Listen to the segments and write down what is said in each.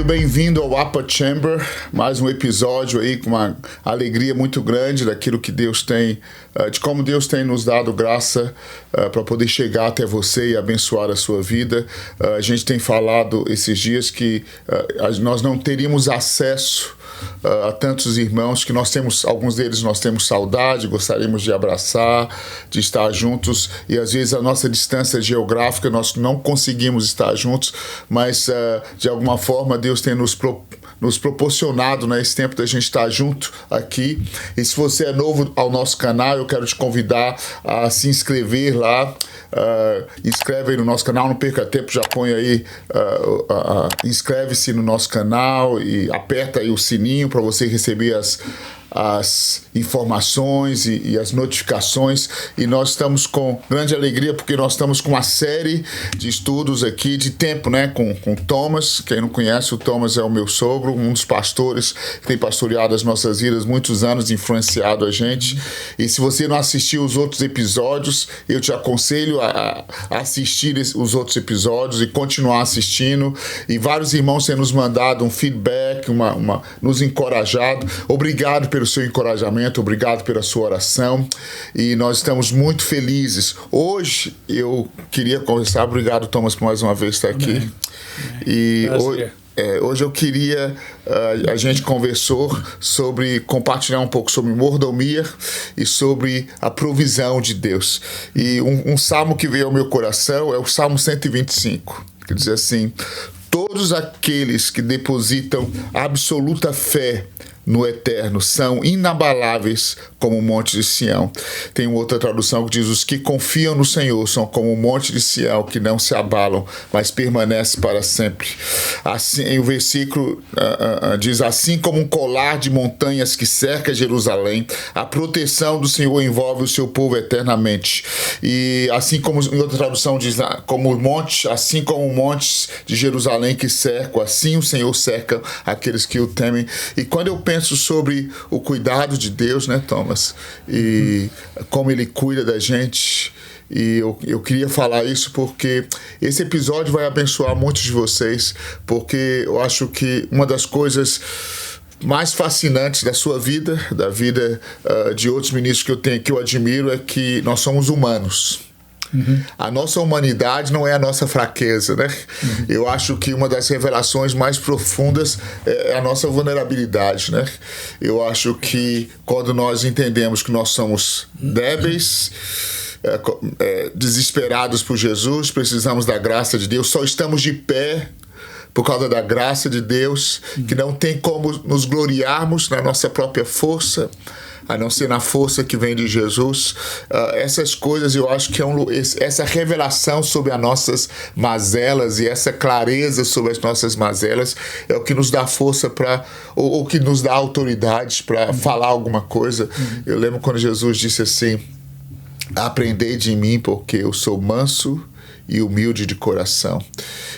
querido, bem-vindo ao Upper Chamber, mais um episódio aí com uma alegria muito grande daquilo que Deus tem, de como Deus tem nos dado graça para poder chegar até você e abençoar a sua vida. A gente tem falado esses dias que nós não teríamos acesso a tantos irmãos que alguns deles nós temos saudade, gostaríamos de abraçar, de estar juntos, e às vezes a nossa distância geográfica nós não conseguimos estar juntos, mas de alguma forma Deus tem nos proporcionado, né, esse tempo da gente estar junto aqui. E se você é novo ao nosso canal, eu quero te convidar a se inscrever lá. Inscreve aí no nosso canal, não perca tempo, já põe aí, inscreve-se no nosso canal e aperta aí o sininho para você receber as informações e as notificações. E nós estamos com grande alegria porque nós estamos com uma série de estudos aqui de tempo, né, com Thomas. Quem não conhece, o Thomas é o meu sogro, um dos pastores que tem pastoreado as nossas vidas muitos anos, influenciado a gente. E se você não assistiu os outros episódios, eu te aconselho a assistir os outros episódios e continuar assistindo. E vários irmãos têm nos mandado um feedback, nos encorajado. Obrigado pelo seu encorajamento, obrigado pela sua oração, e nós estamos muito felizes. Hoje eu queria conversar, obrigado, Thomas, por mais uma vez estar aqui. Amém. E hoje eu queria, a gente conversou sobre compartilhar um pouco sobre mordomia e sobre a provisão de Deus. E um salmo que veio ao meu coração é o Salmo 125, que diz assim: todos aqueles que depositam absoluta fé no Eterno são inabaláveis como o monte de Sião. Tem outra tradução que diz: os que confiam no Senhor são como o monte de Sião, que não se abalam, mas permanece para sempre. Assim, o versículo diz: assim como um colar de montanhas que cerca Jerusalém, a proteção do Senhor envolve o seu povo eternamente. E assim como em outra tradução diz, assim como montes de Jerusalém que cercam, assim o Senhor cerca aqueles que o temem. E quando eu penso sobre o cuidado de Deus, né, Thomas, e como Ele cuida da gente, e eu queria falar isso porque esse episódio vai abençoar muitos de vocês, porque eu acho que uma das coisas mais fascinantes da sua vida, da vida de outros ministros que eu admiro, é que nós somos humanos. A nossa humanidade não é a nossa fraqueza, né? Eu acho que uma das revelações mais profundas é a nossa vulnerabilidade, né? Eu acho que quando nós entendemos que nós somos débeis, desesperados por Jesus, precisamos da graça de Deus, só estamos de pé por causa da graça de Deus, que não tem como nos gloriarmos na nossa própria força, a não ser na força que vem de Jesus. Essas coisas, eu acho que essa revelação sobre as nossas mazelas e essa clareza sobre as nossas mazelas é o que nos dá força ou que nos dá autoridade para falar alguma coisa. Eu lembro quando Jesus disse assim: aprendei de mim porque eu sou manso e humilde de coração.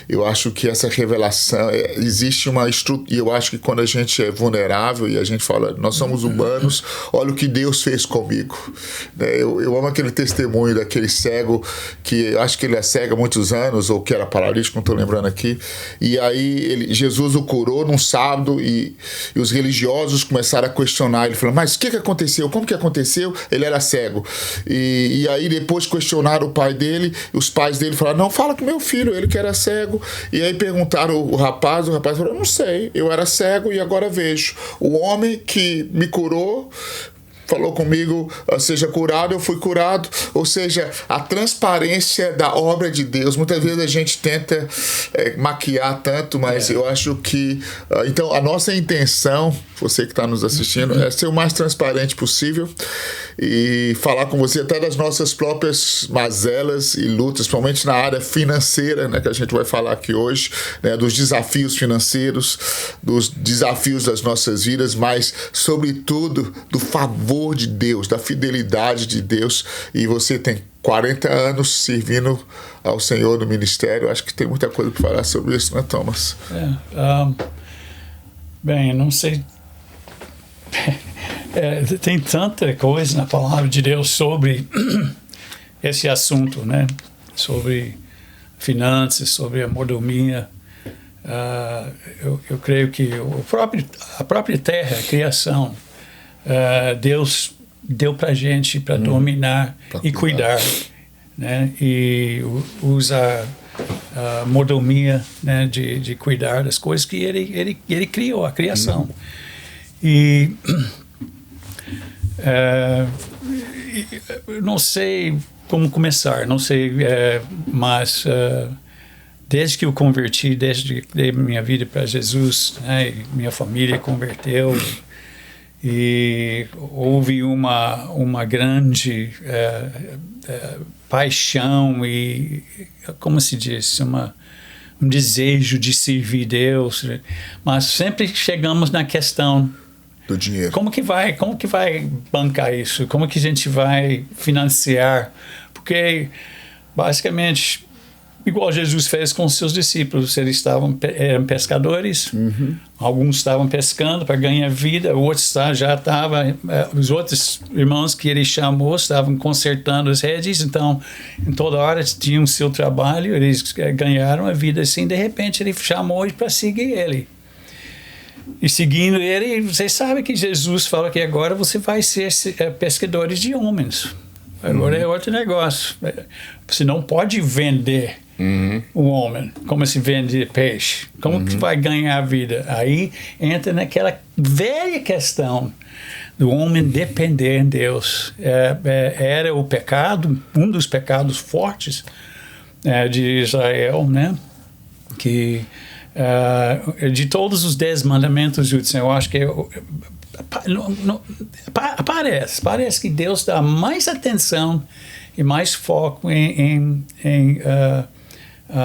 Eu acho que essa revelação, existe uma estrutura, e eu acho que quando a gente é vulnerável e a gente fala, nós somos humanos, olha o que Deus fez comigo. Eu amo aquele testemunho daquele cego, que eu acho que ele é cego há muitos anos, ou que era paralítico, não estou lembrando aqui, e aí Jesus o curou num sábado, e os religiosos começaram a questionar, ele falou: mas o que aconteceu? Como que aconteceu? Ele era cego. E aí depois questionaram o pai dele, e os pais dele falaram: não, fala com meu filho, ele que era cego. E aí perguntaram o rapaz falou: não sei, eu era cego e agora vejo. O homem que me curou falou comigo: seja curado, eu fui curado. Ou seja, a transparência da obra de Deus. Muitas vezes a gente tenta maquiar tanto, mas eu acho que então a nossa intenção, você que está nos assistindo, é ser o mais transparente possível e falar com você até das nossas próprias mazelas e lutas, principalmente na área financeira, né, que a gente vai falar aqui hoje, né, dos desafios financeiros, dos desafios das nossas vidas, mas sobretudo do favor de Deus, da fidelidade de Deus. E você tem 40 anos servindo ao Senhor no ministério. Acho que tem muita coisa para falar sobre isso, né, Thomas? Bem, não sei. Tem tanta coisa na palavra de Deus sobre esse assunto, né? Sobre finanças, sobre a mordomia. eu creio que a própria terra, a criação, Deus deu para a gente para dominar e cuidar, né? E usa a mordomia, né? de cuidar das coisas que ele criou, a criação. E eu não sei como começar, não sei, mas desde que eu converti, desde que dei minha vida para Jesus, né? Minha família converteu, e houve uma grande paixão e, como se diz, um desejo de servir Deus, mas sempre chegamos na questão do dinheiro. Como que vai bancar isso? Como que a gente vai financiar? Porque, basicamente, igual Jesus fez com os seus discípulos, eles eram pescadores, alguns estavam pescando para ganhar vida, outros os outros irmãos que ele chamou estavam consertando as redes, então, em toda hora tinham o seu trabalho, eles ganharam a vida assim, de repente ele chamou eles para seguir ele. E seguindo ele, vocês sabem que Jesus fala que agora você vai ser pescadores de homens. Agora é outro negócio. Você não pode vender um homem como se vende peixe. Como que vai ganhar a vida? Aí entra naquela velha questão do homem depender de Deus. Era o pecado, um dos pecados fortes de Israel, né? Que de todos os 10 mandamentos, eu acho que parece que Deus dá mais atenção e mais foco em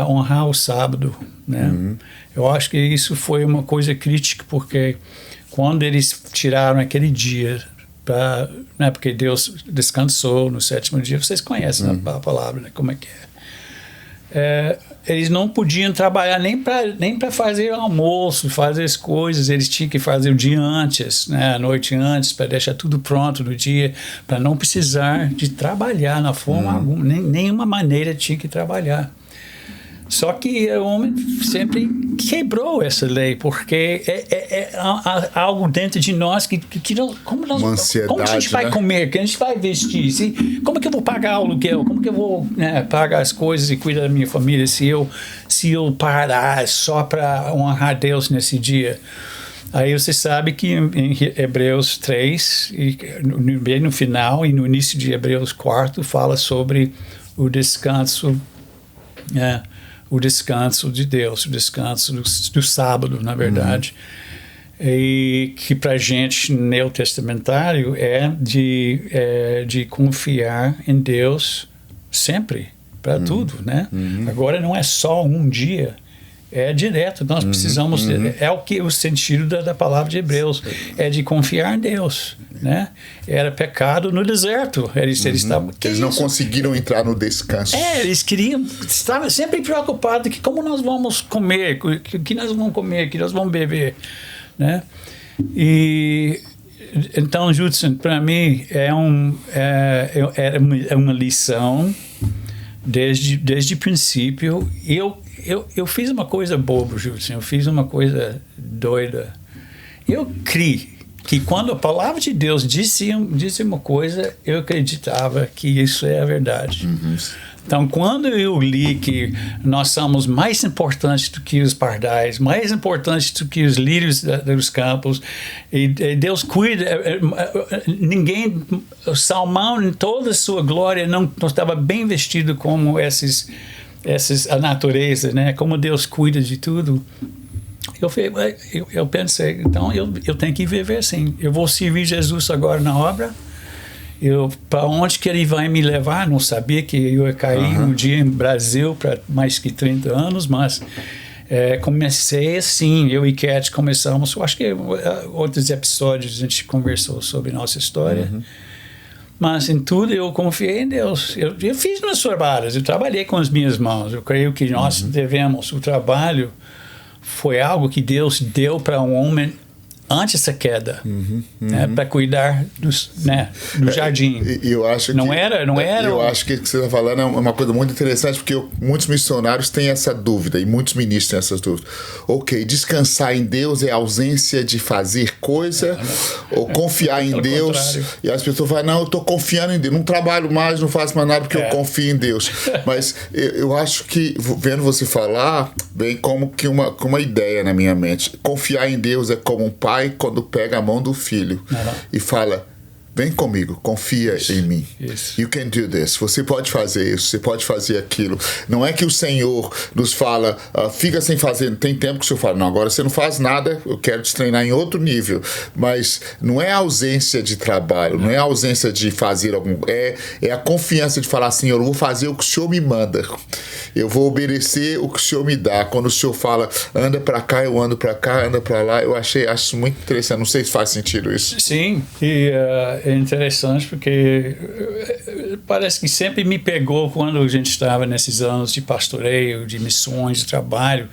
honrar o sábado, né? Eu acho que isso foi uma coisa crítica, porque quando eles tiraram aquele dia, né, porque Deus descansou no 7º dia, vocês conhecem a palavra, né, como é que é. Eles não podiam trabalhar nem para fazer almoço, fazer as coisas, eles tinham que fazer o dia antes, né, a noite antes, para deixar tudo pronto no dia, para não precisar de trabalhar na forma alguma, nenhuma maneira tinha que trabalhar. Só que o homem sempre quebrou essa lei, porque há algo dentro de nós que como a gente vai comer, que a gente vai vestir, como é que eu vou pagar o aluguel, como que eu vou, né, pagar as coisas e cuidar da minha família se eu parar só para honrar Deus nesse dia. Aí você sabe que em Hebreus 3, bem no final e no início de Hebreus 4, fala sobre o descanso, o descanso de Deus, o descanso do sábado, na verdade. E que para a gente, neotestamentário, é de confiar em Deus sempre, para tudo, né? Agora não é só um dia, é direto. Nós precisamos, o sentido da palavra de Hebreus, é de confiar em Deus, né? Era pecado no deserto. Eles não conseguiram entrar no descanso. Estavam sempre preocupados que como nós vamos comer, que nós vamos comer, que nós vamos beber, né? E então, Judson, para mim é uma lição desde o princípio. Eu fiz uma coisa boba, Judson, eu fiz uma coisa doida. Eu criei que quando a palavra de Deus disse uma coisa, eu acreditava que isso é a verdade. Então, quando eu li que nós somos mais importantes do que os pardais, mais importantes do que os lírios dos campos, e Deus cuida, Salmão, em toda a sua glória, não estava bem vestido como a natureza, né? Como Deus cuida de tudo. Eu pensei, então eu tenho que viver assim. Eu vou servir Jesus agora na obra. Para onde que ele vai me levar? Não sabia que eu ia cair um dia em Brasil para mais que 30 anos, mas comecei assim. Eu e Cat começamos. Eu acho que outros episódios a gente conversou sobre nossa história. Mas em tudo eu confiei em Deus. Eu fiz meus trabalhos, eu trabalhei com as minhas mãos. Eu creio que nós devemos. O trabalho foi algo que Deus deu para um homem antes da queda, né, para cuidar do jardim. Eu acho não que, era. Eu acho que o que você está falando é uma coisa muito interessante, porque muitos missionários têm essa dúvida, e muitos ministros têm essas dúvidas. Ok, descansar em Deus é a ausência de fazer coisa, ou confiar em Deus, contrário. E as pessoas falam, não, eu estou confiando em Deus, não trabalho mais, não faço mais nada porque eu confio em Deus. Mas eu acho que, vendo você falar, vem como que uma ideia na minha mente. Confiar em Deus é como um pai quando pega a mão do filho e fala, vem comigo, confia em mim. You can do this. Você pode fazer isso, você pode fazer aquilo. Não é que o Senhor nos fala, fica sem fazer. Tem tempo que o Senhor fala, não, agora você não faz nada, eu quero te treinar em outro nível. Mas não é a ausência de trabalho, não é a ausência de fazer algum... É a confiança de falar, Senhor, eu vou fazer o que o Senhor me manda. Eu vou obedecer o que o Senhor me dá. Quando o Senhor fala, anda pra cá, eu ando pra cá, anda pra lá. Acho muito interessante. Não sei se faz sentido isso. Sim, e é interessante porque parece que sempre me pegou quando a gente estava nesses anos de pastoreio, de missões, de trabalho.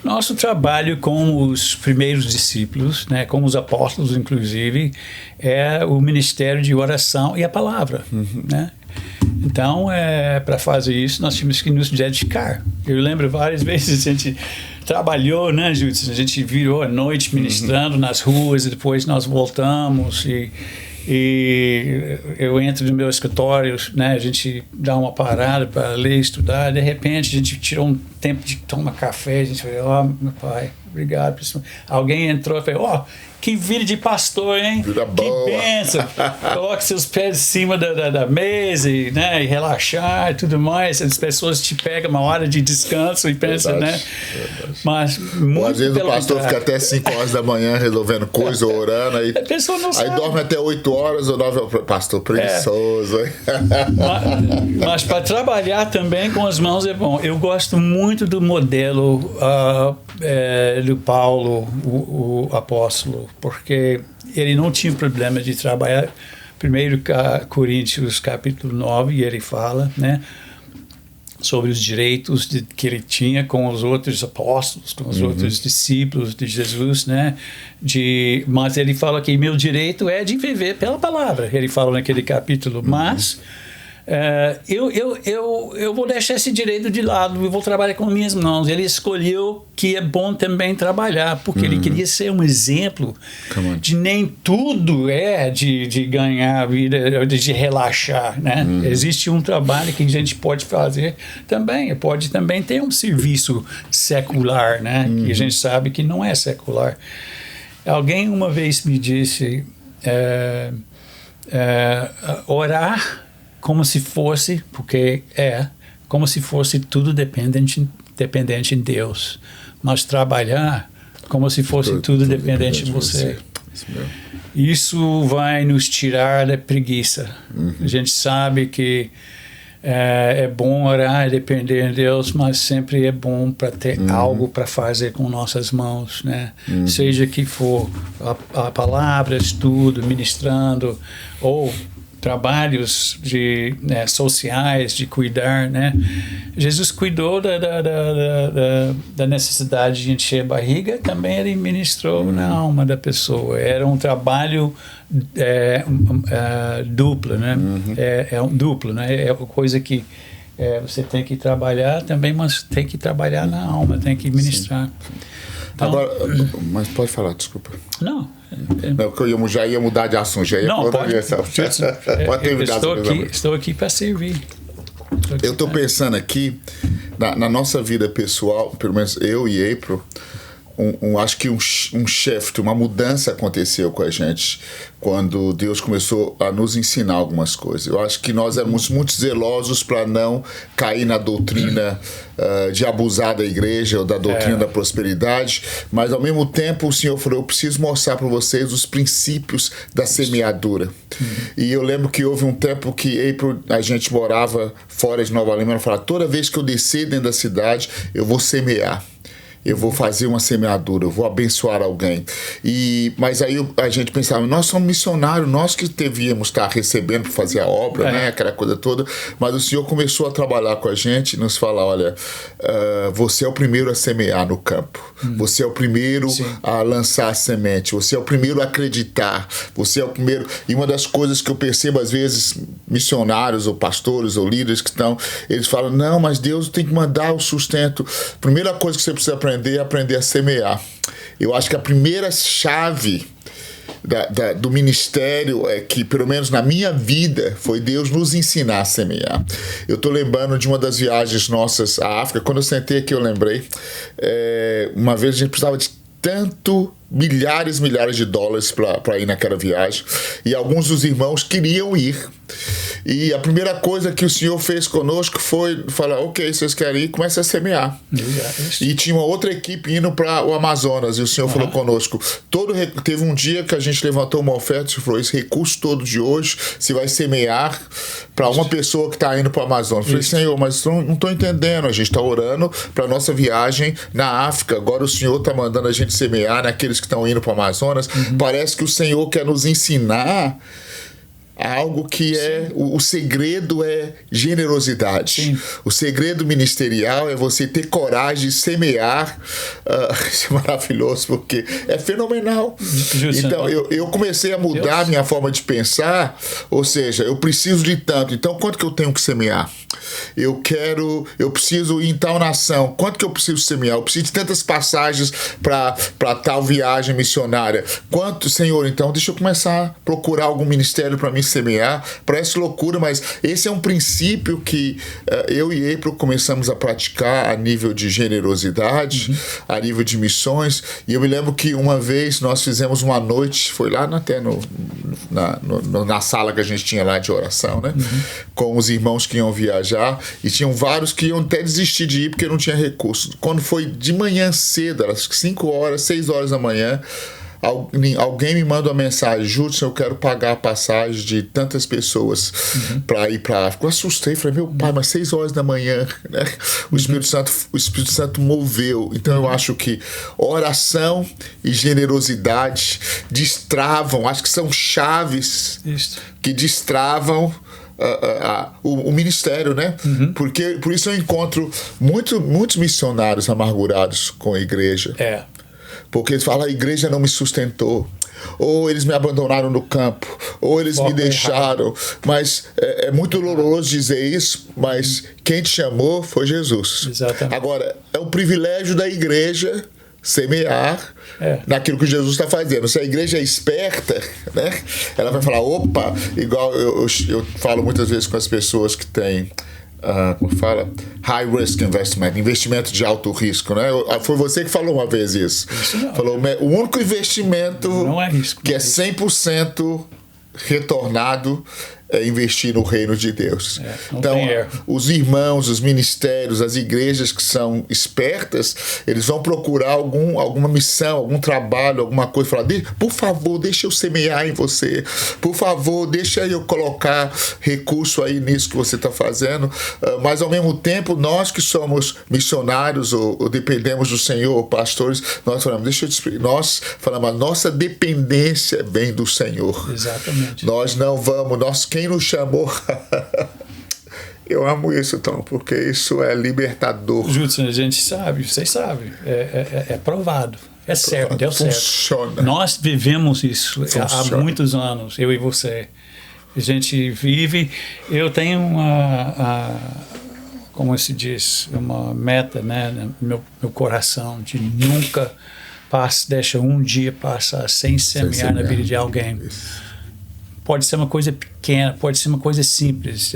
Nosso trabalho com os primeiros discípulos, né, com os apóstolos, inclusive, é o ministério de oração e a palavra, né? Então, para fazer isso, nós tínhamos que nos dedicar. Eu lembro várias vezes a gente trabalhou, né, Judson? A gente virou a noite ministrando nas ruas e depois nós voltamos e eu entro no meu escritório, né, a gente dá uma parada para ler, estudar, de repente a gente tirou um tempo de tomar café, a gente falou, meu pai, obrigado. Alguém entrou e falou, que vida de pastor, hein? Vida boa. Que bênção. Coloque seus pés em cima da mesa e relaxar e tudo mais. As pessoas te pegam uma hora de descanso e pensam, né? Verdade. Mas às vezes o pastor fica até 5 horas da manhã resolvendo coisa, orando, aí dorme até 8 horas ou 9 horas. Pastor preguiçoso. Mas para trabalhar também com as mãos é bom. Eu gosto muito do modelo do Paulo, o apóstolo, porque ele não tinha problema de trabalhar. 1 Coríntios capítulo 9, ele fala, né, sobre os direitos que ele tinha com os outros apóstolos, com os outros discípulos de Jesus, né, mas ele fala que meu direito é de viver pela palavra, ele fala naquele capítulo, mas eu vou deixar esse direito de lado, eu vou trabalhar com minhas mãos. Ele escolheu que é bom também trabalhar, porque ele queria ser um exemplo de nem tudo de ganhar a vida, de relaxar, né? Existe um trabalho que a gente pode fazer também, pode também ter um serviço secular, né? Que a gente sabe que não é secular. Alguém uma vez me disse, orar como se fosse, como se fosse tudo dependente em Deus, mas trabalhar como se fosse tudo dependente de você. Isso vai nos tirar da preguiça. A gente sabe que é bom orar e depender de Deus, mas sempre é bom para ter algo para fazer com nossas mãos, né? Seja que for a palavra, estudo, ministrando, ou trabalhos sociais, de cuidar, né? Jesus cuidou da necessidade de encher a barriga, também ele ministrou na alma da pessoa. Era um trabalho duplo, né? Duplo, né? É uma coisa que você tem que trabalhar também, mas tem que trabalhar na alma, tem que ministrar. Então, agora, mas pode falar, desculpa. Não. Porque eu já ia mudar de assunto, já ia pode terminar. Estou aqui para servir. Eu estou pensando aqui, na nossa vida pessoal, pelo menos eu e April, acho que um shift, uma mudança aconteceu com a gente quando Deus começou a nos ensinar algumas coisas. Eu acho que nós éramos muito zelosos para não cair na doutrina de abusar da igreja ou da doutrina da prosperidade, mas ao mesmo tempo o Senhor falou, eu preciso mostrar para vocês os princípios da semeadura. E eu lembro que houve um tempo que a gente morava fora de Nova Lima, ela falava, toda vez que eu descer dentro da cidade, eu vou semear. eu vou fazer uma semeadura, eu vou abençoar alguém. Mas aí a gente pensava, nós somos missionários, nós que devíamos estar recebendo para fazer a obra, né? Aquela coisa toda. Mas o Senhor começou a trabalhar com a gente e nos falar, olha, você é o primeiro a semear no campo. Você é o primeiro a lançar a semente. Você é o primeiro a acreditar. Você é o primeiro... E uma das coisas que eu percebo, às vezes, missionários ou pastores ou líderes que estão, eles falam, não, mas Deus tem que mandar o sustento. Primeira coisa que você precisa aprender é aprender a semear. Eu acho que a primeira chave do ministério é que, pelo menos na minha vida, foi Deus nos ensinar a semear. Eu estou lembrando de uma das viagens nossas à África. Quando eu sentei aqui, eu lembrei. Uma vez a gente precisava de milhares de dólares para ir naquela viagem. E alguns dos irmãos queriam ir. E a primeira coisa que o Senhor fez conosco foi falar, ok, vocês querem ir, começa a semear. E tinha uma outra equipe indo para o Amazonas, e o Senhor falou conosco, teve um dia que a gente levantou uma oferta e falou, esse recurso todo de hoje, você vai semear para uma pessoa que está indo para o Amazonas. Eu falei, Senhor, mas não estou entendendo, a gente está orando para a nossa viagem na África, agora o Senhor está mandando a gente semear naqueles que estão indo para o Amazonas. Parece que o Senhor quer nos ensinar algo que o segredo é generosidade. O segredo ministerial é você ter coragem de semear. Isso é maravilhoso, porque é fenomenal. Então, eu comecei a mudar a minha forma de pensar, ou seja, eu preciso de tanto, então quanto que eu tenho que semear? Eu preciso ir em tal nação, quanto que eu preciso semear? Eu preciso de tantas passagens para tal viagem missionária. Quanto, Senhor, então deixa eu começar a procurar algum ministério para mim semear. Parece loucura, mas esse é um princípio que eu e April começamos a praticar a nível de generosidade, a nível de missões. E eu me lembro que uma vez nós fizemos uma noite, foi lá até na sala que a gente tinha lá de oração, né? Com os irmãos que iam viajar, e tinham vários que iam até desistir de ir porque não tinha recurso. Quando foi de manhã cedo, às 5 horas, 6 horas da manhã, alguém me manda uma mensagem, Judson, eu quero pagar a passagem de tantas pessoas para ir para a África. Eu assustei, falei, meu pai, mas 6 horas da manhã, né? O Espírito Santo moveu. Então eu acho que oração e generosidade destravam, acho que são chaves que destravam o ministério, né? Porque por isso eu encontro muitos missionários amargurados com a igreja. Porque eles falam, a igreja não me sustentou, ou eles me abandonaram no campo, ou eles me deixaram. Mas é muito doloroso dizer isso, mas quem te chamou foi Jesus. Exatamente. Agora, é um privilégio da igreja semear naquilo que Jesus está fazendo. Se a igreja é esperta, né, ela vai falar, opa, igual eu falo muitas vezes com as pessoas que têm como fala? High risk investment, investimento de alto risco, né? Foi você que falou uma vez isso. Falou, o único investimento não é risco, que é 100% retornado é investir no reino de Deus. Então, os irmãos, os ministérios, as igrejas que são espertas, eles vão procurar alguma missão, algum trabalho, alguma coisa, falar, por favor, deixa eu semear em você, por favor, deixa eu colocar recurso aí nisso que você está fazendo, mas ao mesmo tempo, nós que somos missionários ou dependemos do Senhor, pastores, nós falamos, a nossa dependência vem do Senhor. Exatamente. Nós não vamos, quem nos chamou. Eu amo isso, Tom, porque isso é libertador. Judson, a gente sabe, vocês sabem, é provado, é certo, deu certo. Funciona. Nós vivemos isso há muitos anos, eu e você. A gente vive, eu tenho como se diz, uma meta, né, no meu coração, de nunca deixa um dia passar sem semear na vida de alguém. Isso. Pode ser uma coisa pequena, pode ser uma coisa simples,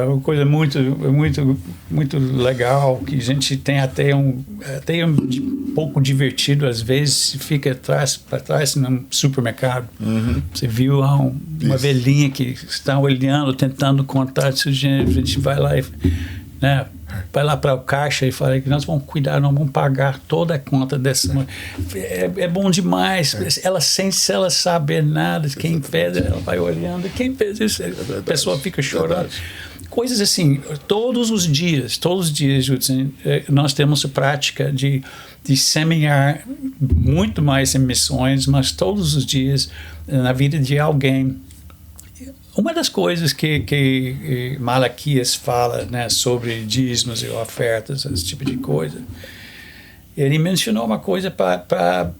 uma coisa muito legal, que a gente tem até um pouco divertido, às vezes, fica para trás no supermercado. Você viu uma velhinha que está olhando, tentando contar seu dinheiro, a gente vai lá e... né, vai lá para o caixa e fala que nós vamos cuidar, nós vamos pagar toda a conta dessa. É bom demais. Ela, sem se ela saber nada, quem fez, ela vai olhando, quem fez isso? A pessoa fica chorando. coisas assim, todos os dias, Judson, nós temos a prática de semear muito mais em missões, mas todos os dias na vida de alguém. Uma das coisas que Malaquias fala, né, sobre dízimos e ofertas, esse tipo de coisa, ele mencionou uma coisa para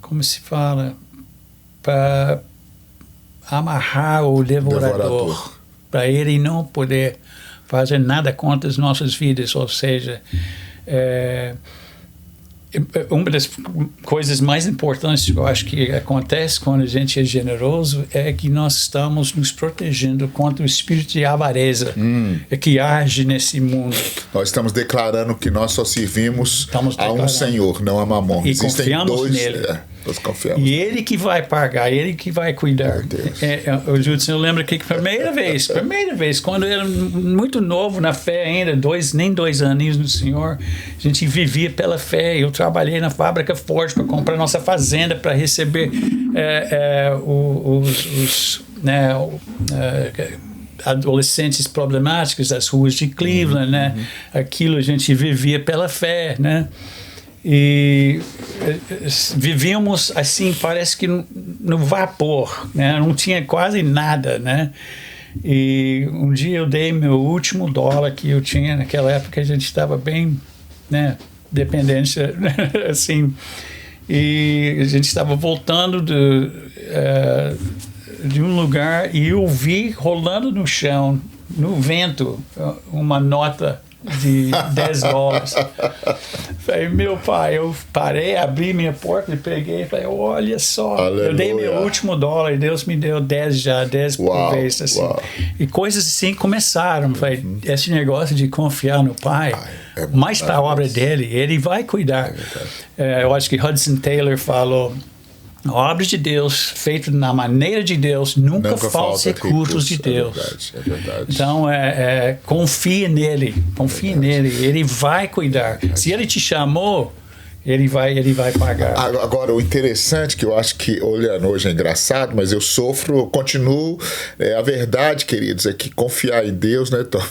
como se fala, para amarrar o devorador, para ele não poder fazer nada contra as nossas vidas, ou seja, uma das coisas mais importantes que eu acho que acontece quando a gente é generoso é que nós estamos nos protegendo contra o espírito de avareza que age nesse mundo. Nós estamos declarando que nós só servimos a um Senhor, não a Mamon. E confiamos nele. Nós confiamos. E ele que vai pagar, ele que vai cuidar. Judson, eu lembro que primeira vez, quando eu era muito novo na fé ainda, nem 2 aninhos no Senhor, a gente vivia pela fé. Eu trabalhei na fábrica Ford para comprar nossa fazenda, para receber adolescentes problemáticos das ruas de Cleveland, né? Aquilo a gente vivia pela fé, né? E vivíamos assim, parece que no vapor, né? Não tinha quase nada, né? E um dia eu dei meu último dólar que eu tinha. Naquela época a gente estava bem, né, dependente, assim, e a gente estava voltando de um lugar e eu vi rolando no chão, no vento, uma nota de $10. Falei, meu pai, eu parei, abri minha porta e peguei e falei, olha só, aleluia. Eu dei meu último dólar e Deus me deu 10 por vez, assim. E coisas assim começaram. Falei, esse negócio de confiar no Pai, mais para a obra dele, ele vai cuidar. Eu acho que Hudson Taylor falou, a obra de Deus, feita na maneira de Deus, nunca falta recursos de Deus. É verdade. Então, confia nele, nele, ele vai cuidar. Se ele te chamou, ele vai pagar. Agora, o interessante, que eu acho que, olhando hoje é engraçado, mas eu continuo. A verdade, queridos, é que confiar em Deus, né, Tom?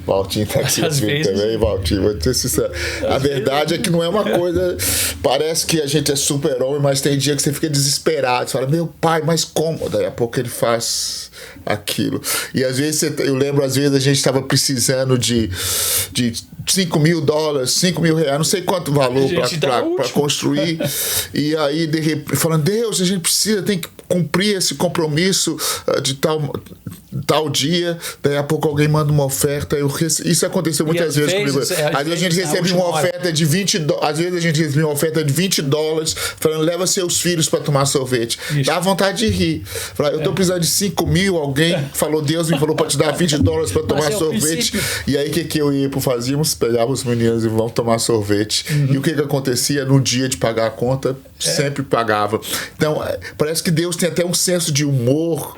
Valtinho tá aqui também, Valtinho, vou ter sincero. A verdade é que não é uma coisa. Parece que a gente é super-homem, mas tem dia que você fica desesperado. Você fala, meu pai, mas como? Daí a pouco ele faz aquilo. E às vezes, eu lembro, às vezes a gente estava precisando de $5 mil, R$5 mil, não sei quanto valor para construir. E aí, de repente, falando, Deus, a gente tem que cumprir esse compromisso de tal dia. Daí a pouco alguém manda uma oferta. Isso aconteceu muitas vezes comigo. Às vezes a gente recebe uma oferta de $20. Às vezes a gente recebe uma oferta de $20, falando, leva seus filhos para tomar sorvete. Isso. Dá vontade de rir. Fala, eu estou precisando de $5 mil. Alguém falou, Deus me falou para te dar $20 para tomar sorvete. E aí, o que eu e eu fazíamos? Pegava os meninos e vamos tomar sorvete. E o que acontecia no dia de pagar a conta? Sempre pagava. Então, parece que Deus tem até um senso de humor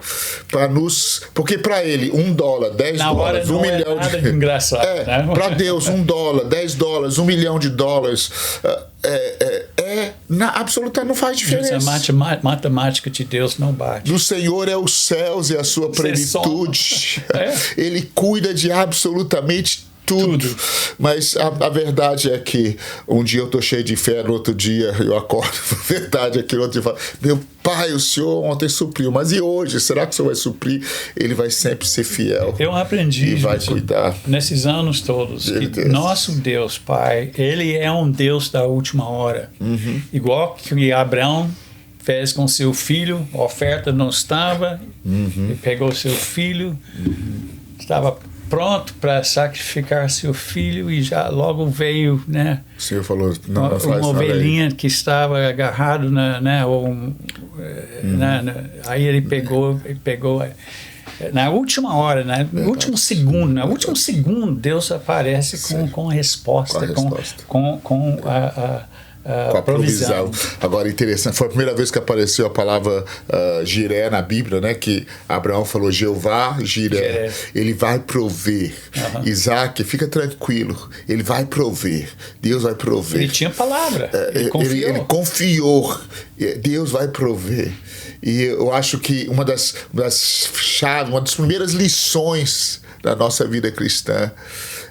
para nos... Porque para ele, $1, $10, $1 milhão... Nada de engraçado, né? Para Deus, $1, $10, $1 milhão absoluta não faz diferença. A matemática de Deus não bate. Do Senhor é os céus e a sua plenitude. Ele cuida de absolutamente tudo. Mas a verdade é que um dia eu tô cheio de fé, no outro dia eu acordo, verdade, aqui no outro dia eu falo, meu pai, o Senhor ontem supriu, mas e hoje? Será que o Senhor vai suprir? Ele vai sempre ser fiel. Eu aprendi, e vai cuidar. Nesses anos todos, que nosso Deus, Pai, Ele é um Deus da última hora. Igual que Abraão fez com seu filho, a oferta não estava, ele pegou seu filho, estava pronto para sacrificar seu filho e já logo veio, né? O Senhor falou, não faz uma ovelhinha que estava agarrado aí ele pegou na última hora, no último segundo, Deus aparece com a resposta, com a provisão. Agora, interessante, foi a primeira vez que apareceu a palavra Jiré na Bíblia, né? Que Abraão falou, Jeová Jiré, ele vai prover. Isaac, fica tranquilo, ele vai prover, Deus vai prover. Ele tinha palavra, ele confiou, Deus vai prover. E eu acho que uma das chaves, uma das primeiras lições da nossa vida cristã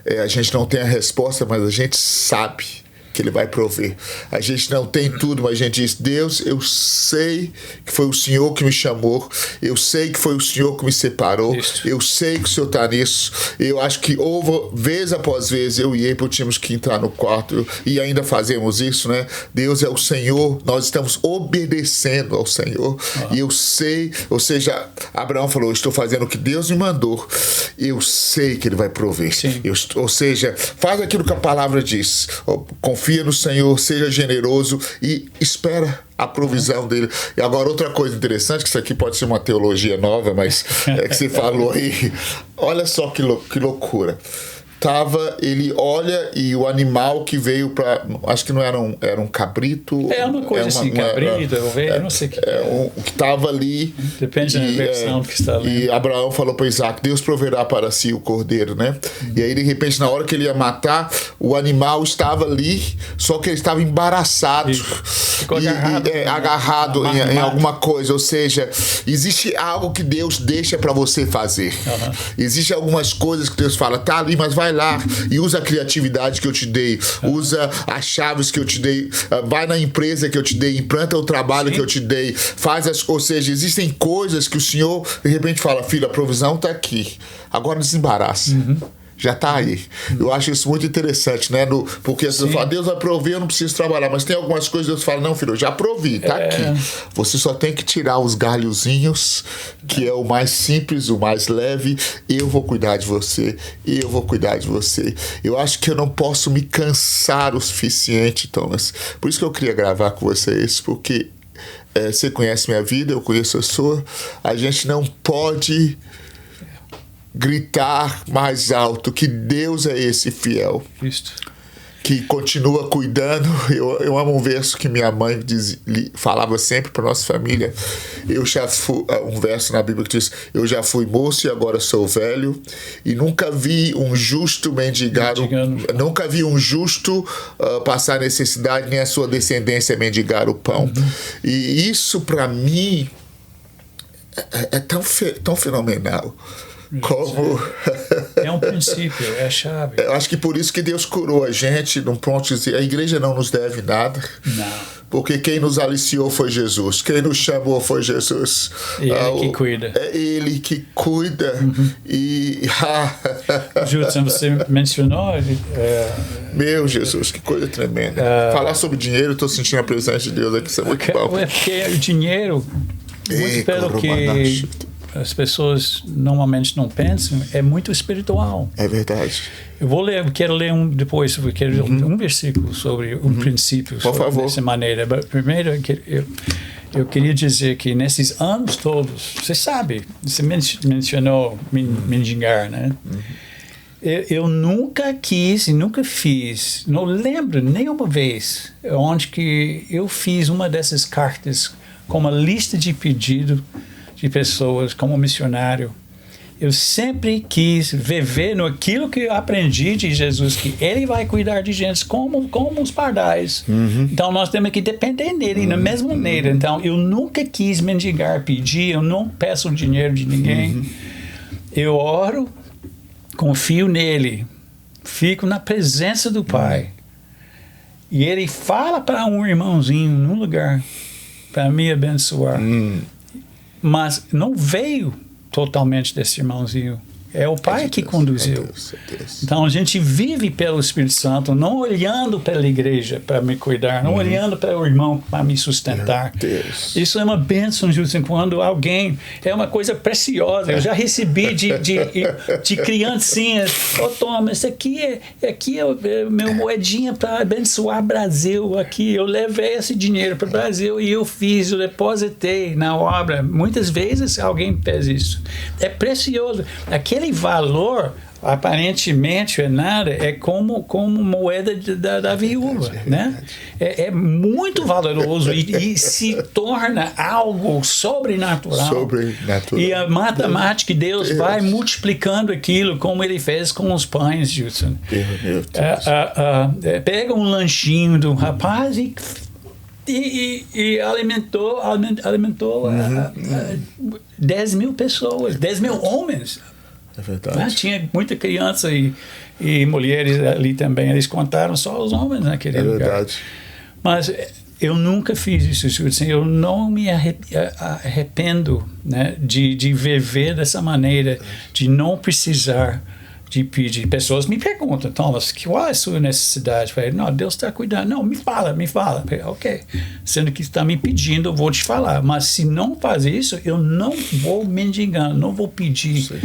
é a gente não tem a resposta, mas a gente sabe que Ele vai prover. A gente não tem tudo, mas a gente diz: Deus, eu sei que foi o Senhor que me chamou, eu sei que foi o Senhor que me separou, eu sei que o Senhor está nisso. Eu acho que vez após vez eu e April tínhamos que entrar no quarto, e ainda fazemos isso, né? Deus é o Senhor, nós estamos obedecendo ao Senhor, e eu sei, ou seja, Abraão falou: eu estou fazendo o que Deus me mandou, eu sei que Ele vai prover. Ou seja, faz aquilo que a palavra diz, confia no Senhor, seja generoso e espera a provisão dele. E agora outra coisa interessante, que isso aqui pode ser uma teologia nova, mas é que você falou aí, olha só que loucura. Ele olha e o animal que veio para, acho que não era um cabrito. É uma coisa assim, cabrito, ovelha, não sei o que. O que estava ali. Depende da versão que está ali. E Abraão falou para Isaac: Deus proverá para si o cordeiro, né? E aí, de repente, na hora que ele ia matar, o animal estava ali, só que ele estava embaraçado. Ficou agarrado em alguma coisa. Ou seja, existe algo que Deus deixa para você fazer. Existem algumas coisas que Deus fala: tá ali, mas vai lá e usa a criatividade que eu te dei, usa as chaves que eu te dei, vai na empresa que eu te dei, implanta o trabalho que eu te dei, ou seja, existem coisas que o Senhor de repente fala: filho, a provisão está aqui, agora desembaraça. Já está aí. Eu acho isso muito interessante, né? Porque você fala: Deus vai prover, eu não preciso trabalhar. Mas tem algumas coisas que Deus fala: não, filho, eu já provi, tá aqui. Você só tem que tirar os galhozinhos, que é o mais simples, o mais leve. Eu vou cuidar de você. Eu vou cuidar de você. Eu acho que eu não posso me cansar o suficiente, Thomas. Por isso que eu queria gravar com você isso, porque você conhece minha vida, eu conheço a sua. A gente não pode gritar mais alto que Deus é esse fiel, que continua cuidando. Eu amo um verso que minha mãe falava sempre para nossa família. Um verso na Bíblia que diz: eu já fui moço e agora sou velho, e nunca vi um justo mendigar, nunca vi um justo passar necessidade, nem a sua descendência mendigar o pão. E isso para mim é tão fenomenal. Como é um princípio, é a chave. Eu acho que por isso que Deus curou a gente num ponto de dizer: a igreja não nos deve nada. Não. Porque quem nos aliciou foi Jesus, quem nos chamou foi Jesus. Ele que cuida. É Ele que cuida. E Judson, você mencionou meu Jesus, que coisa tremenda. Falar sobre dinheiro, estou sentindo a presença de Deus aqui, isso é muito bom. Porque o dinheiro, muito pelo que as pessoas normalmente não pensam, é muito espiritual. É verdade. Quero ler depois um versículo sobre um princípio. Por favor. Dessa maneira. Primeiro, eu queria dizer que nesses anos todos, você sabe, você mencionou mendigar, né? Eu nunca quis e nunca fiz, não lembro nenhuma vez onde que eu fiz uma dessas cartas com uma lista de pedido de pessoas como missionário. Eu sempre quis viver no aquilo que eu aprendi de Jesus, que Ele vai cuidar de gente como os pardais. Então nós temos que depender dele da mesma maneira. Então eu nunca quis mendigar, pedir, eu não peço dinheiro de ninguém. Eu oro, confio nele, fico na presença do Pai. E Ele fala para um irmãozinho num lugar para me abençoar. Mas não veio totalmente desse irmãozinho. É o Pai que conduziu. Então a gente vive pelo Espírito Santo, não olhando pela igreja para me cuidar, não olhando para o irmão para me sustentar. Isso é uma bênção, Judson, quando alguém... É uma coisa preciosa. Eu já recebi de criancinhas: Thomas, isso aqui é meu moedinha para abençoar o Brasil. Aqui eu levei esse dinheiro para o Brasil e eu depositei na obra. Muitas vezes alguém fez isso. É precioso. Aquele valor aparentemente é nada, é como moeda da viúva, né? É muito valoroso e se torna algo sobrenatural. E a matemática, Deus vai multiplicando aquilo, como Ele fez com os pães, Judson. Pega um lanchinho do rapaz e E alimentou 10 mil pessoas, 10 mil homens. É verdade. Né? Tinha muita criança e mulheres ali também. Eles contaram só os homens naquele lugar. É verdade. Mas eu nunca fiz isso. Assim, eu não me arrependo, né, de viver dessa maneira, de não precisar de pedir. Pessoas me perguntam, Thomas, qual é a sua necessidade? Eu falei, não, Deus está cuidando. Não, me fala. Eu falei, ok. Sendo que está me pedindo, eu vou te falar. Mas se não fazer isso, eu não vou mendigando, não vou pedir. Sim.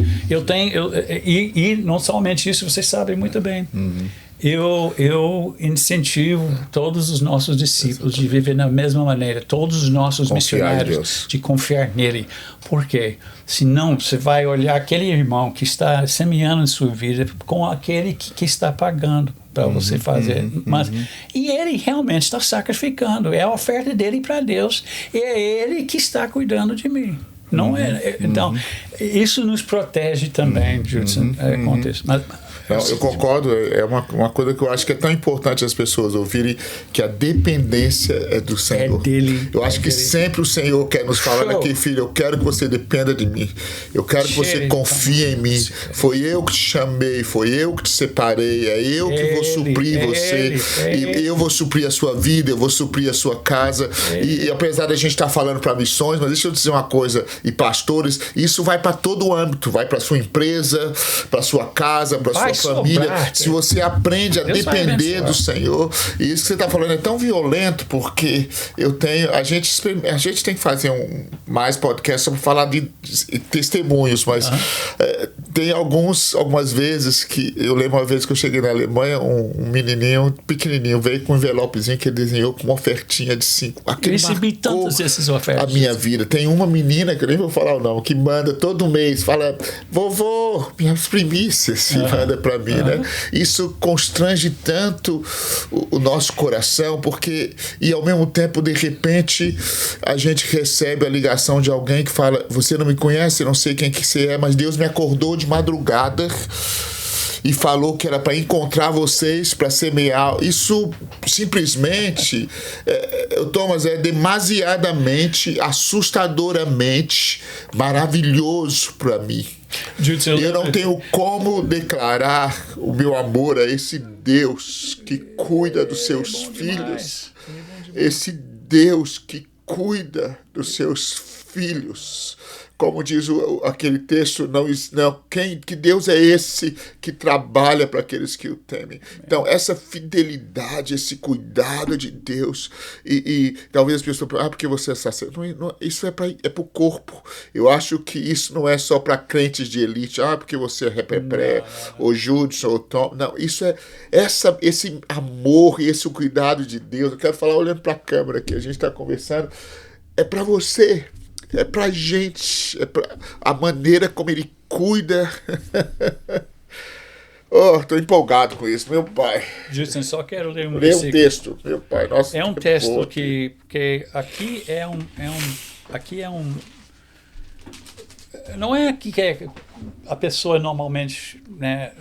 E não somente isso, vocês sabem muito bem. Uhum. Eu incentivo todos os nossos discípulos de viver da mesma maneira, todos os nossos missionários de confiar nele. Por quê? Senão você vai olhar aquele irmão que está semeando em sua vida com aquele que está pagando para você fazer. E ele realmente está sacrificando. É a oferta dele para Deus. E é ele que está cuidando de mim. Não é? Então, isso nos protege também, Judson. Não, eu concordo, é uma coisa que eu acho que é tão importante as pessoas ouvirem, que a dependência é do Senhor. É dele. Eu acho que sempre o Senhor quer nos falar aqui, filho, eu quero que você dependa de mim. Eu quero que você confie em mim. Foi eu que te chamei, foi eu que te separei, é eu que vou suprir você. E eu vou suprir a sua vida, eu vou suprir a sua casa. E apesar da gente estar falando para missões, mas deixa eu dizer uma coisa, e pastores, isso vai para todo o âmbito, vai para sua empresa, para sua casa, para sua família. Se você aprende a depender do Senhor, e isso que você está falando é tão violento, porque a gente tem que fazer mais podcast para falar de testemunhos, mas tem algumas vezes que eu lembro uma vez que eu cheguei na Alemanha, um menininho pequenininho veio com um envelopezinho que ele desenhou com uma ofertinha de 5. Eu recebi tantas dessas ofertas. A minha vida. Tem uma menina, que eu nem vou falar o nome, que manda todo mês, fala, vovô, minhas primícias, manda para mim, né? Isso constrange tanto o nosso coração, porque, e ao mesmo tempo, de repente, a gente recebe a ligação de alguém que fala, você não me conhece, eu não sei quem que você é, mas Deus me acordou de madrugada e falou que era para encontrar vocês, para semear. Isso simplesmente, Thomas, é demasiadamente, assustadoramente maravilhoso para mim. Eu não tenho como declarar o meu amor a esse Deus que cuida dos seus filhos. Esse Deus que cuida dos seus filhos. Como diz aquele texto, que Deus é esse que trabalha para aqueles que o temem. Então, essa fidelidade, esse cuidado de Deus, e talvez as pessoas pensem, porque você é sacerdote. Isso é para o corpo. Eu acho que isso não é só para crentes de elite, porque você é Repepré, ou Judson, ou Tom. Não, isso é esse amor e esse cuidado de Deus. Eu quero falar olhando para a câmera aqui, a gente está conversando, é para você. É pra gente, é pra a maneira como ele cuida. Tô empolgado com isso, meu pai. Justin, só quero ler um versículo. Lê um texto, meu pai. Nossa, é um texto que aqui não é que a pessoa normalmente, né,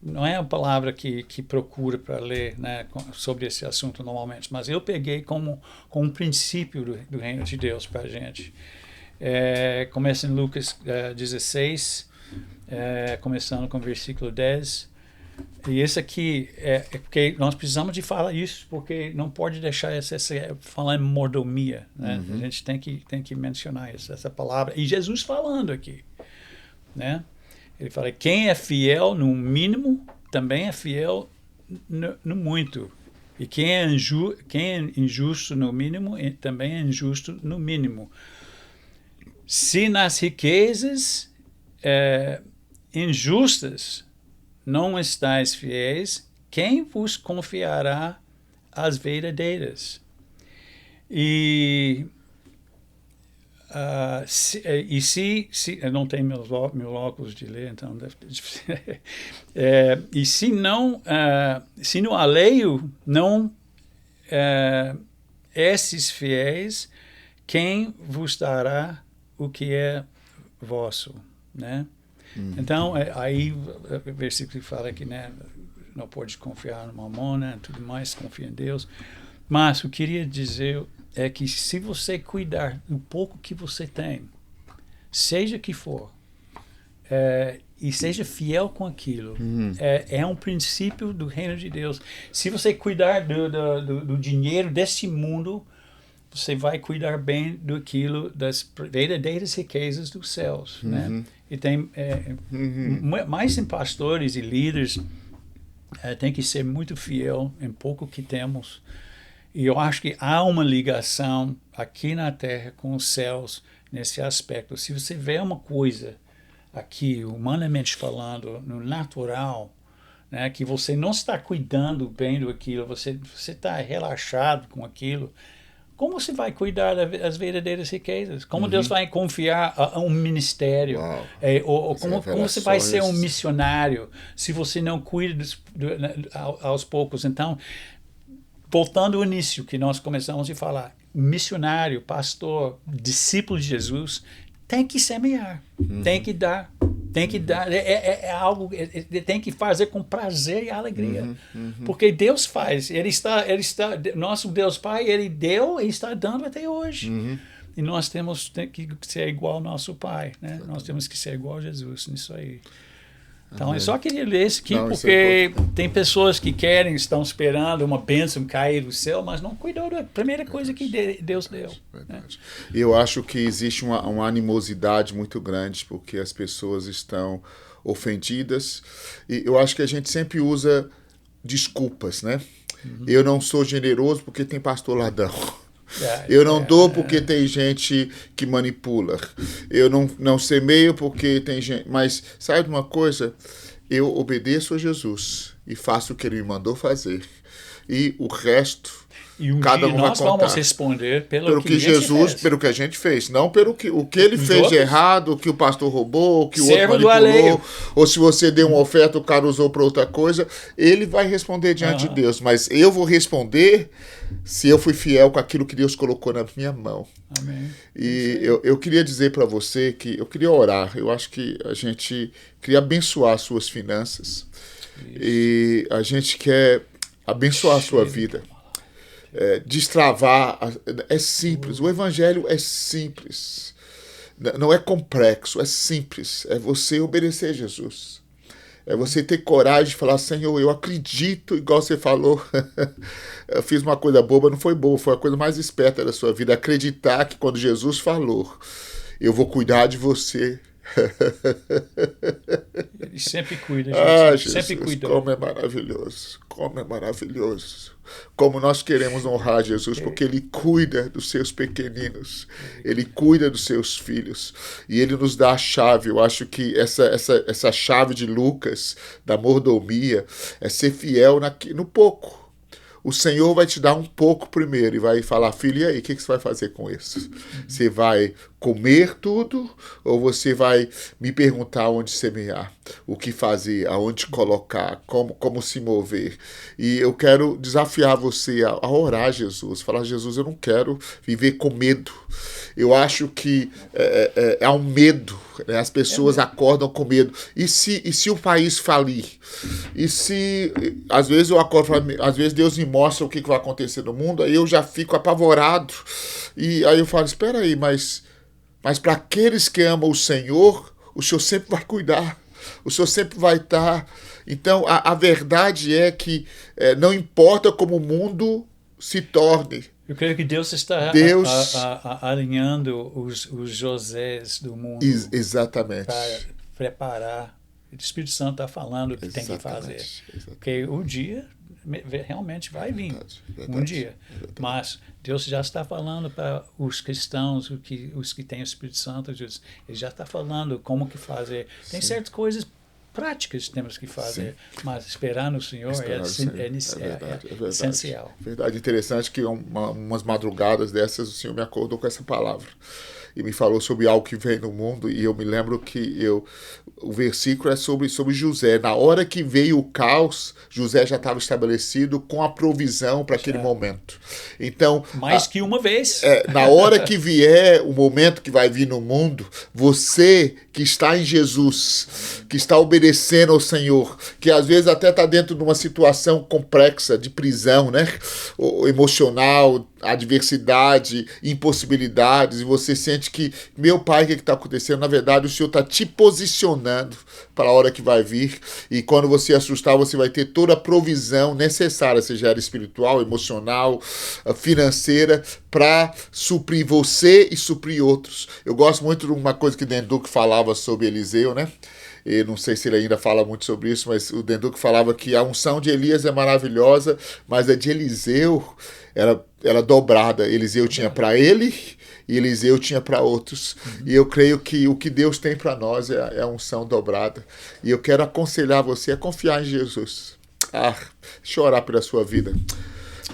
não é a palavra que procura para ler, né, sobre esse assunto normalmente, mas eu peguei como um princípio do reino de Deus para a gente. Começa em Lucas 16, começando com o versículo 10, e esse aqui é porque nós precisamos de falar isso, porque não pode deixar falar em mordomia, né? A gente tem que mencionar essa palavra, e Jesus falando aqui, né? Ele fala, quem é fiel no mínimo, também é fiel no muito. E quem é injusto no mínimo, também é injusto no mínimo. Se nas riquezas injustas não estáis fiéis, quem vos confiará as verdadeiras? E se eu não tenho meu óculos de ler, então deve ter. E se no alheio não esses fiéis, quem vos dará o que é vosso, né? Então aí o versículo fala que, né, não pode confiar no mamon, né, tudo mais, confia em Deus. Mas eu queria dizer é que se você cuidar do pouco que você tem, seja que for, e seja fiel com aquilo, é um princípio do reino de Deus. Se você cuidar do dinheiro deste mundo, você vai cuidar bem daquilo, das verdadeiras riquezas dos céus, né? E tem mais em pastores e líderes tem que ser muito fiel em pouco que temos. E eu acho que há uma ligação aqui na Terra com os céus nesse aspecto. Se você vê uma coisa aqui, humanamente falando, no natural, né, que você não está cuidando bem daquilo, você está relaxado com aquilo, como você vai cuidar das verdadeiras riquezas? Como Deus vai confiar a um ministério? Ou como você vai ser um missionário se você não cuida aos poucos? Então, voltando ao início que nós começamos a falar, missionário, pastor, discípulo de Jesus, tem que semear, tem que dar, é algo, tem que fazer com prazer e alegria, porque Deus faz, Ele está, nosso Deus Pai, Ele deu e está dando até hoje, e nós temos que ser igual ao nosso Pai, né? Nós temos que ser igual a Jesus nisso aí. Então, eu só queria ler isso aqui porque tem pessoas que estão esperando uma bênção cair do céu, mas não cuidou da primeira coisa que Deus deu. Verdade. Né? Eu acho que existe uma animosidade muito grande porque as pessoas estão ofendidas e eu acho que a gente sempre usa desculpas, né? Eu não sou generoso porque tem pastor ladrão. Eu não dou porque tem gente que manipula. Eu não semeio porque tem gente... Mas sabe uma coisa? Eu obedeço a Jesus e faço o que Ele me mandou fazer. E o resto... E cada dia um nós vai contar. Vamos responder pelo que Jesus, fez. pelo que a gente fez, não pelo que o que ele fez outros? de errado, o que o pastor roubou, o que o Servo outro do alheio. manipulou, ou se você deu uma oferta, o cara usou para outra coisa, ele vai responder diante de Deus, mas eu vou responder se eu fui fiel com aquilo que Deus colocou na minha mão. Amém. E eu queria dizer para você que eu queria orar, eu acho que a gente queria abençoar as suas finanças. E a gente quer abençoar a sua vida. Destravar, é simples, o evangelho é simples, não é complexo, é simples, é você obedecer a Jesus, é você ter coragem de falar, Senhor, eu acredito, igual você falou, eu fiz uma coisa boba, não foi boa, foi a coisa mais esperta da sua vida, acreditar que quando Jesus falou, eu vou cuidar de você. Ele sempre cuida, gente. Jesus, sempre cuida. Como é maravilhoso, como é maravilhoso. Como nós queremos honrar Jesus, porque Ele cuida dos seus pequeninos, Ele cuida dos seus filhos, e Ele nos dá a chave. Eu acho que essa chave de Lucas, da mordomia, é ser fiel no pouco. O Senhor vai te dar um pouco primeiro e vai falar, filho, e aí, o que você vai fazer com isso? Você vai comer tudo ou você vai me perguntar onde semear, o que fazer, aonde colocar, como se mover? E eu quero desafiar você a orar a Jesus, falar, Jesus, eu não quero viver com medo. Eu acho que há um medo, né? As pessoas acordam com medo. E se o país falir? E se, às vezes eu acordo, às vezes Deus me mostra o que vai acontecer no mundo, aí eu já fico apavorado. E aí eu falo, espera aí, mas para aqueles que amam o Senhor sempre vai cuidar. O Senhor sempre vai estar. Então, a verdade é que não importa como o mundo se torne. Eu creio que Deus está alinhando os Josés do mundo. Exatamente. Para preparar. O Espírito Santo está falando o que tem que fazer. Exatamente. Porque o dia realmente vai vir. Verdade. Um dia. Verdade. Mas Deus já está falando para os cristãos, os que têm o Espírito Santo, Ele já está falando como que fazer. Tem certas coisas práticas que temos que fazer, mas esperar no Senhor é essencial. Verdade, interessante que umas madrugadas dessas o Senhor me acordou com essa palavra e me falou sobre algo que vem no mundo, e eu me lembro que o versículo é sobre José. Na hora que veio o caos, José já estava estabelecido com a provisão para aquele momento. Então, mais que uma vez. Na hora que vier o momento que vai vir no mundo, você que está em Jesus, que está obedecendo ao Senhor, que às vezes até está dentro de uma situação complexa de prisão, né? Emocional, adversidade, impossibilidades, e você sente que, meu Pai, o que está acontecendo? Na verdade, o Senhor está te posicionando para a hora que vai vir, e quando você assustar, você vai ter toda a provisão necessária, seja ela espiritual, emocional, financeira, para suprir você e suprir outros. Eu gosto muito de uma coisa que Denduque falava sobre Eliseu, né? Eu não sei se ele ainda fala muito sobre isso, mas o Denduque falava que a unção de Elias é maravilhosa, mas a de Eliseu era dobrada. Eliseu tinha para ele e Eliseu tinha para outros. E eu creio que o que Deus tem para nós é a unção dobrada. E eu quero aconselhar você a confiar em Jesus. Deixa eu orar pela sua vida.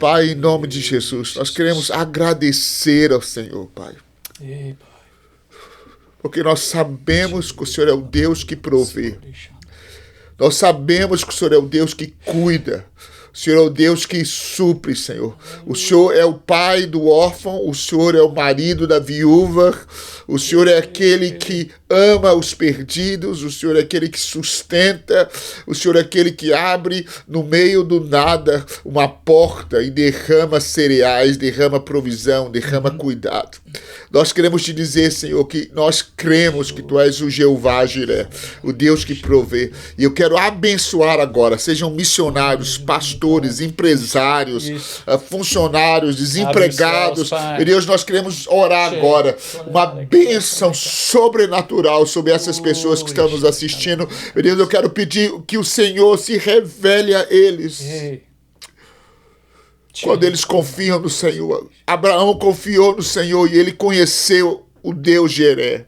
Pai, em nome de Jesus, nós queremos agradecer ao Senhor, Pai. Porque nós sabemos que o Senhor é o Deus que provê. Nós sabemos que o Senhor é o Deus que cuida. O Senhor é o Deus que supre, Senhor. O Senhor é o pai do órfão, o Senhor é o marido da viúva, o Senhor é aquele que ama os perdidos, o Senhor é aquele que sustenta, o Senhor é aquele que abre no meio do nada uma porta e derrama cereais, derrama provisão, derrama cuidado. Nós queremos te dizer, Senhor, que nós cremos que Tu és o Jeová Jiré, o Deus que provê. E eu quero abençoar agora, sejam missionários, pastores, empresários, funcionários, desempregados. Meu Deus, nós queremos orar agora uma bênção sobrenatural sobre essas pessoas que estão nos assistindo. Meu Deus, eu quero pedir que o Senhor se revele a eles. Quando eles confiam no Senhor. Abraão confiou no Senhor e ele conheceu o Deus Jiré.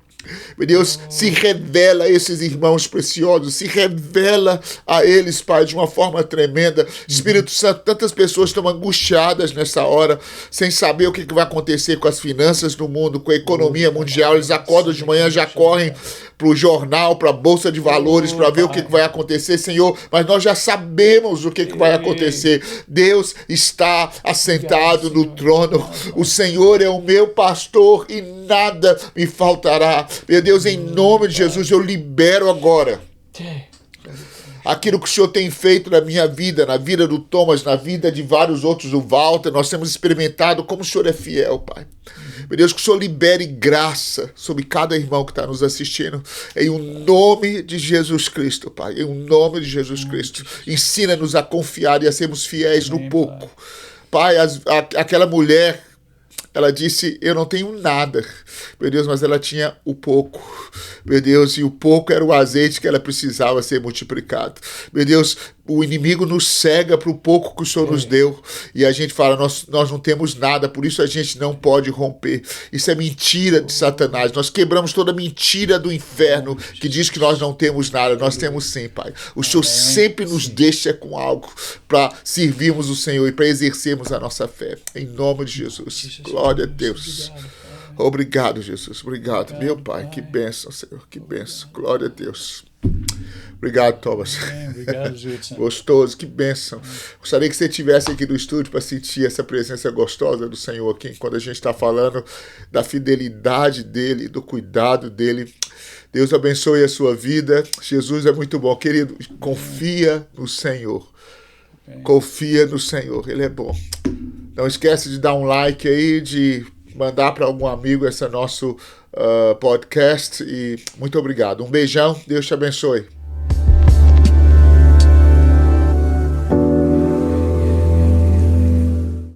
Meu Deus, se revela a esses irmãos preciosos, se revela a eles, Pai, de uma forma tremenda. Espírito Santo, tantas pessoas estão angustiadas nessa hora, sem saber o que vai acontecer com as finanças do mundo, com a economia mundial. Eles acordam de manhã, já correm para o jornal, para a Bolsa de Valores, para ver o que vai acontecer, Senhor, mas nós já sabemos o que vai acontecer. Deus está assentado no trono, o Senhor é o meu pastor e nada me faltará. Meu Deus, em nome de Jesus, eu libero agora aquilo que o Senhor tem feito na minha vida, na vida do Thomas, na vida de vários outros, do Walter. Nós temos experimentado como o Senhor é fiel, Pai. Meu Deus, que o Senhor libere graça sobre cada irmão que está nos assistindo, em o nome de Jesus Cristo, Pai, em o nome de Jesus Cristo. Ensina-nos a confiar e a sermos fiéis no pouco. Pai, aquela mulher, ela disse, eu não tenho nada, meu Deus, mas ela tinha o pouco, meu Deus, e o pouco era o azeite que ela precisava ser multiplicado. Meu Deus, o inimigo nos cega para o pouco que o Senhor nos deu, e a gente fala, nós não temos nada, por isso a gente não pode romper. Isso é mentira de Satanás. Nós quebramos toda mentira do inferno que diz que nós não temos nada. Nós temos sim, Pai. O Senhor sempre nos deixa com algo para servirmos o Senhor e para exercermos a nossa fé. Em nome de Jesus. Glória a Deus. Obrigado, Jesus. Obrigado, meu Pai. Que bênção, Senhor. Que bênção. Glória a Deus. Obrigado, Thomas. Obrigado, Judson. Gostoso, que bênção. Gostaria que você estivesse aqui no estúdio para sentir essa presença gostosa do Senhor aqui, quando a gente está falando da fidelidade dEle, do cuidado dEle. Deus abençoe a sua vida. Jesus é muito bom. Querido, confia no Senhor. Confia no Senhor, Ele é bom. Não esquece de dar um like aí, de mandar para algum amigo esse nosso podcast. E muito obrigado. Um beijão. Deus te abençoe.